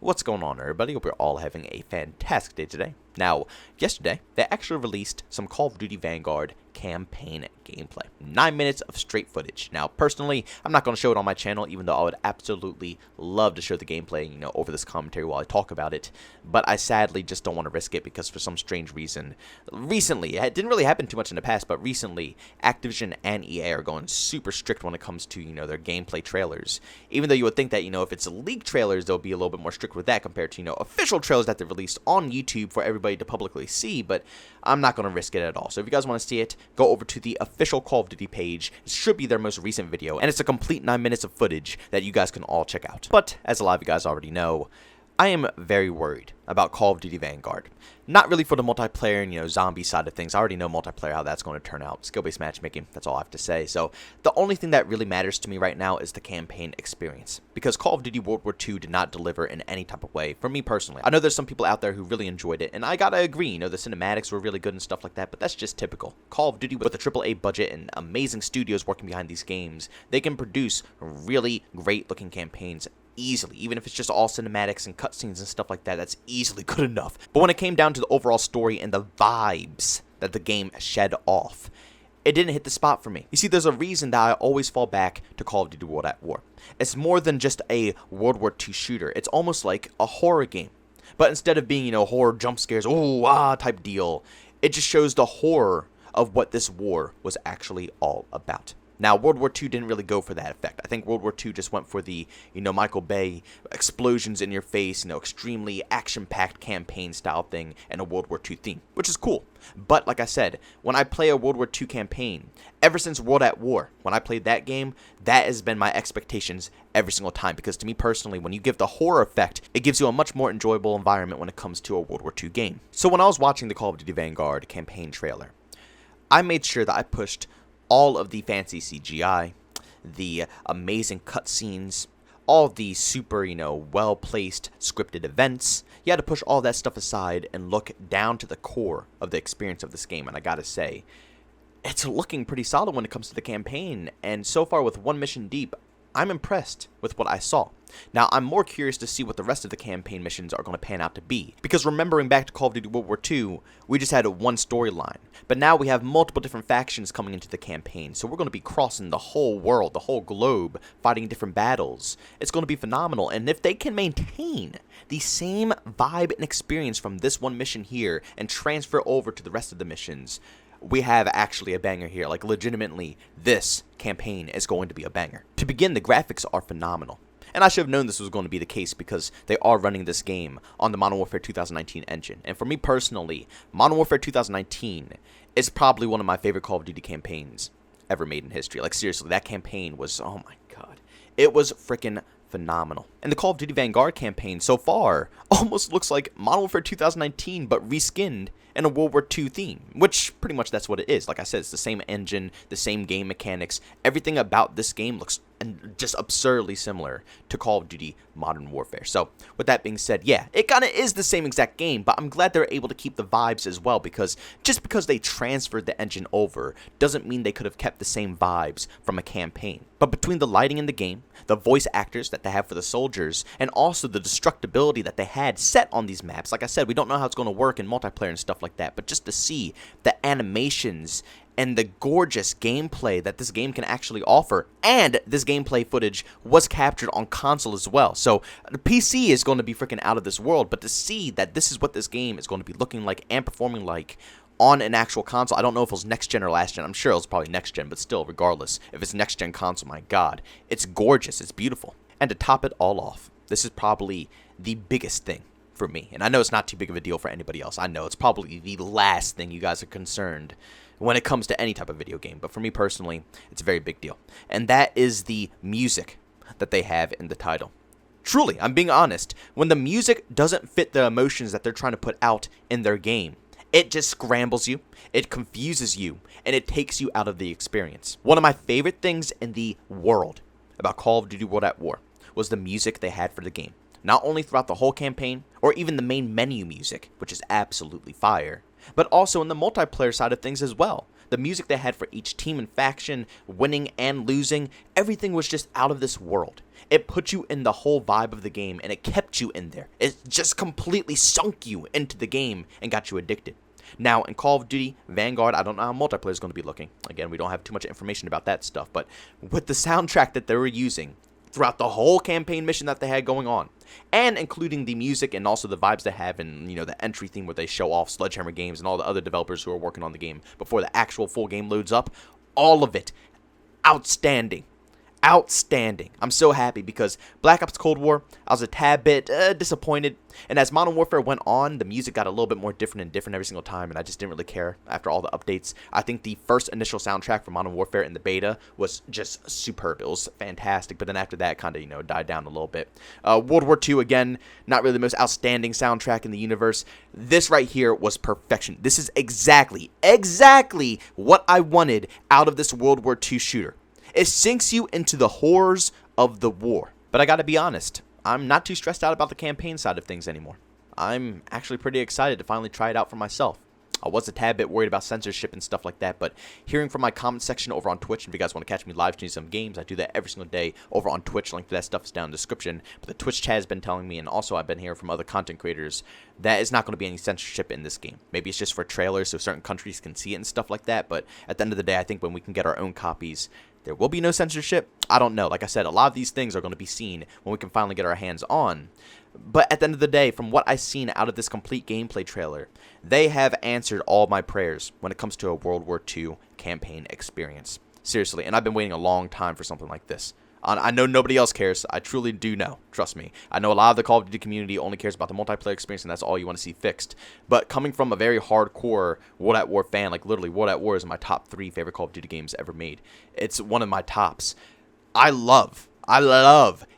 What's going on, everybody? Hope you're all having a fantastic day today. Now, yesterday, they actually released some Call of Duty Vanguard campaign gameplay. 9 minutes of straight footage. Now, personally, I'm not going to show it on my channel, even though I would absolutely love to show the gameplay, over this commentary while I talk about it. But I sadly just don't want to risk it because for some strange reason, recently, it didn't really happen too much in the past, but recently, Activision and EA are going super strict when it comes to, their gameplay trailers. Even though you would think that, if it's leaked trailers, they'll be a little bit more strict with that compared to, official trailers that they've released on YouTube for everybody to publicly see, but I'm not going to risk it at all. So if you guys want to see it, go over to the official Call of Duty page. It should be their most recent video, and it's a complete 9 minutes of footage that you guys can all check out. But as a lot of you guys already know, I am very worried about Call of Duty Vanguard. Not really for the multiplayer and, zombie side of things. I already know multiplayer, how that's going to turn out. Skill-based matchmaking, that's all I have to say. So, the only thing that really matters to me right now is the campaign experience. Because Call of Duty World War II did not deliver in any type of way, for me personally. I know there's some people out there who really enjoyed it, and I gotta agree, the cinematics were really good and stuff like that, but that's just typical. Call of Duty, with a AAA budget and amazing studios working behind these games, they can produce really great-looking campaigns easily. Even if it's just all cinematics and cutscenes and stuff like that, that's easily good enough. But when it came down to the overall story and the vibes that the game shed off, it didn't hit the spot for me. You see, there's a reason that I always fall back to Call of Duty World at War. It's more than just a World War II shooter. It's almost like a horror game. But instead of being, horror jump scares, ooh, ah, type deal, it just shows the horror of what this war was actually all about. Now, World War II didn't really go for that effect. I think World War II just went for the, Michael Bay explosions in your face, extremely action-packed campaign style thing and a World War II theme, which is cool. But, like I said, when I play a World War II campaign, ever since World at War, when I played that game, that has been my expectations every single time. Because to me personally, when you give the horror effect, it gives you a much more enjoyable environment when it comes to a World War II game. So when I was watching the Call of Duty Vanguard campaign trailer, I made sure that I pushed all of the fancy CGI, the amazing cutscenes, all the super, well-placed scripted events. You had to push all that stuff aside and look down to the core of the experience of this game. And I gotta say, it's looking pretty solid when it comes to the campaign. And so far, with one mission deep, I'm impressed with what I saw. Now, I'm more curious to see what the rest of the campaign missions are going to pan out to be. Because remembering back to Call of Duty World War II, we just had one storyline. But now we have multiple different factions coming into the campaign. So we're going to be crossing the whole world, the whole globe, fighting different battles. It's going to be phenomenal. And if they can maintain the same vibe and experience from this one mission here and transfer over to the rest of the missions, we have actually a banger here. Like, legitimately, this campaign is going to be a banger. To begin, the graphics are phenomenal. And I should have known this was going to be the case because they are running this game on the Modern Warfare 2019 engine. And for me personally, Modern Warfare 2019 is probably one of my favorite Call of Duty campaigns ever made in history. Like, seriously, that campaign was, oh my god, it was freaking phenomenal. And the Call of Duty Vanguard campaign so far almost looks like Modern Warfare 2019 but reskinned in a World War II theme, which pretty much that's what it is. Like I said, it's the same engine, the same game mechanics. Everything about this game looks just absurdly similar to Call of Duty Modern Warfare. So with that being said, yeah, it kind of is the same exact game, but I'm glad they're able to keep the vibes as well, because just because they transferred the engine over doesn't mean they could have kept the same vibes from a campaign. But between the lighting in the game, the voice actors that they have for the soldiers, and also the destructibility that they had set on these maps, like I said, we don't know how it's going to work in multiplayer and stuff like that, but just to see the animations and the gorgeous gameplay that this game can actually offer, and this gameplay footage was captured on console as well. So the PC is going to be freaking out of this world, but to see that this is what this game is going to be looking like and performing like on an actual console. I don't know if it was next gen or last gen. I'm sure it was probably next gen, but still, regardless, if it's next gen console, my god, it's gorgeous, it's beautiful. And to top it all off, this is probably the biggest thing for me. And I know it's not too big of a deal for anybody else. I know it's probably the last thing you guys are concerned when it comes to any type of video game. But for me personally, it's a very big deal. And that is the music that they have in the title. Truly, I'm being honest. When the music doesn't fit the emotions that they're trying to put out in their game, it just scrambles you, it confuses you, and it takes you out of the experience. One of my favorite things in the world about Call of Duty World at War was the music they had for the game. Not only throughout the whole campaign, or even the main menu music, which is absolutely fire, but also in the multiplayer side of things as well. the music they had for each team and faction, winning and losing, everything was just out of this world. It put you in the whole vibe of the game, and it kept you in there. It just completely sunk you into the game and got you addicted. Now, in Call of Duty Vanguard, I don't know how multiplayer is going to be looking. Again, we don't have too much information about that stuff, but with the soundtrack that they were using throughout the whole campaign mission that they had going on, and including the music and also the vibes they have in, the entry theme where they show off Sledgehammer Games and all the other developers who are working on the game before the actual full game loads up, all of it outstanding. Outstanding. I'm so happy because Black Ops Cold War, I was a tad bit disappointed, and as Modern Warfare went on, the music got a little bit more different every single time, and I just didn't really care after all the updates. I think the first initial soundtrack for Modern Warfare in the beta was just superb. It was fantastic, but then after that, kind of, died down a little bit. World War II, again, not really the most outstanding soundtrack in the universe. This right here was perfection. This is exactly what I wanted out of this World War II shooter. It sinks you into the horrors of the war. But I gotta be honest, I'm not too stressed out about the campaign side of things anymore. I'm actually pretty excited to finally try it out for myself. I was a tad bit worried about censorship and stuff like that, but hearing from my comment section over on Twitch, if you guys want to catch me live streaming some games, I do that every single day over on Twitch. Link to that stuff is down in the description. But the Twitch chat has been telling me, and also I've been hearing from other content creators, that is not going to be any censorship in this game. Maybe it's just for trailers so certain countries can see it and stuff like that, but at the end of the day, I think when we can get our own copies, there will be no censorship. I don't know. Like I said, a lot of these things are going to be seen when we can finally get our hands on. But at the end of the day, from what I've seen out of this complete gameplay trailer, they have answered all my prayers when it comes to a World War II campaign experience. Seriously, and I've been waiting a long time for something like this. I know nobody else cares. I truly do know. Trust me. I know a lot of the Call of Duty community only cares about the multiplayer experience, and that's all you want to see fixed. But coming from a very hardcore World at War fan, like literally World at War is my top 3 favorite Call of Duty games ever made. It's one of my tops. I love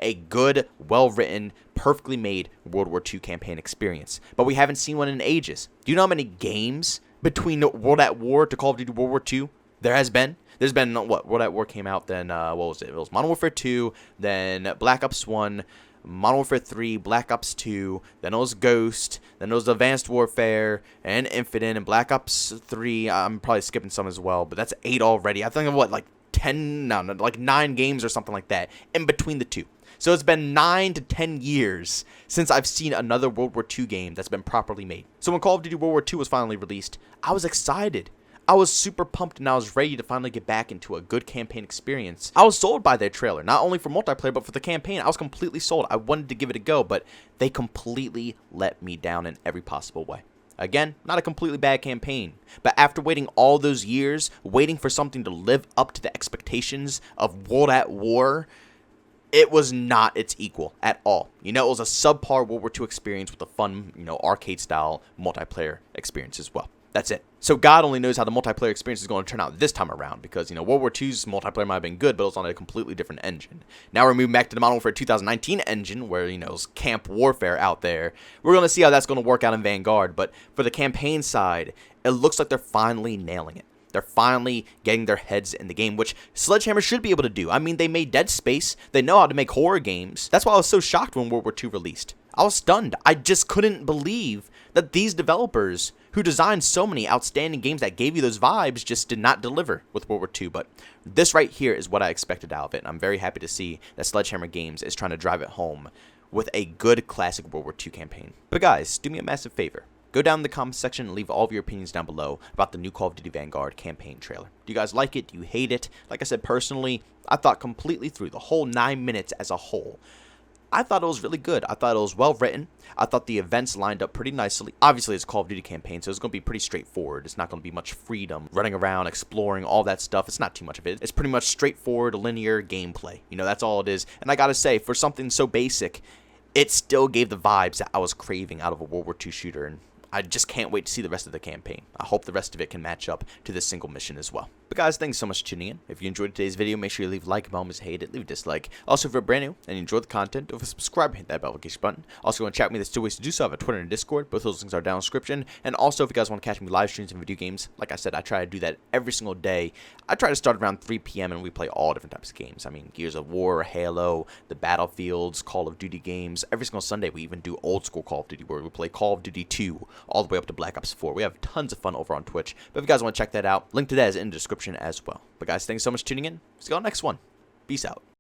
a good, well-written, perfectly made World War II campaign experience. But we haven't seen one in ages. Do you know how many games between World at War to Call of Duty World War II there has been? There's been, what, World at War came out, then, what was it? It was Modern Warfare 2, then Black Ops 1, Modern Warfare 3, Black Ops 2, then it was Ghost, then it was Advanced Warfare, and Infinite, and Black Ops 3, I'm probably skipping some as well, but that's 8 already. I think of, what, like 9 games or something like that, in between the two. So it's been 9 to 10 years since I've seen another World War II game that's been properly made. So when Call of Duty World War II was finally released, I was excited. I was super pumped, and I was ready to finally get back into a good campaign experience. I was sold by their trailer, not only for multiplayer, but for the campaign. I was completely sold. I wanted to give it a go, but they completely let me down in every possible way. Again, not a completely bad campaign, but after waiting all those years, waiting for something to live up to the expectations of World at War, it was not its equal at all. It was a subpar World War II experience with a fun, arcade-style multiplayer experience as well. That's it. So God only knows how the multiplayer experience is going to turn out this time around, because, World War II's multiplayer might have been good, but it was on a completely different engine. Now we're moving back to the Modern Warfare 2019 engine, where, it's camp warfare out there. We're going to see how that's going to work out in Vanguard, but for the campaign side, it looks like they're finally nailing it. They're finally getting their heads in the game, which Sledgehammer should be able to do. I mean, they made Dead Space. They know how to make horror games. That's why I was so shocked when World War II released. I was stunned. I just couldn't believe that these developers who designed so many outstanding games that gave you those vibes just did not deliver with World War II. But this right here is what I expected out of it. And I'm very happy to see that Sledgehammer Games is trying to drive it home with a good classic World War II campaign. But guys, do me a massive favor. Go down in the comments section and leave all of your opinions down below about the new Call of Duty Vanguard campaign trailer. Do you guys like it? Do you hate it? Like I said, personally, I thought completely through the whole 9 minutes as a whole, I thought it was really good. I thought it was well written. I thought the events lined up pretty nicely. Obviously, it's a Call of Duty campaign, so it's going to be pretty straightforward. It's not going to be much freedom, running around, exploring, all that stuff. It's not too much of it. It's pretty much straightforward, linear gameplay. That's all it is. And I got to say, for something so basic, it still gave the vibes that I was craving out of a World War II shooter, and I just can't wait to see the rest of the campaign. I hope the rest of it can match up to this single mission as well. But guys, thanks so much for tuning in. If you enjoyed today's video, make sure you leave a like. If you hate it, leave a dislike. Also, if you're brand new and you enjoy the content, don't forget to subscribe and hit that notification button. Also, if you want to chat with me, there's two ways to do so. I have a Twitter and a Discord. Both those links are down in the description. And also, if you guys want to catch me live streams and video games, like I said, I try to do that every single day. I try to start around 3 p.m. and we play all different types of games. I mean, Gears of War, Halo, the Battlefields, Call of Duty games. Every single Sunday, we even do old school Call of Duty where we play Call of Duty 2 all the way up to Black Ops 4. We have tons of fun over on Twitch. But if you guys want to check that out, link to that is in the description as well. But guys, thanks so much for tuning in. See you on the next one. Peace out.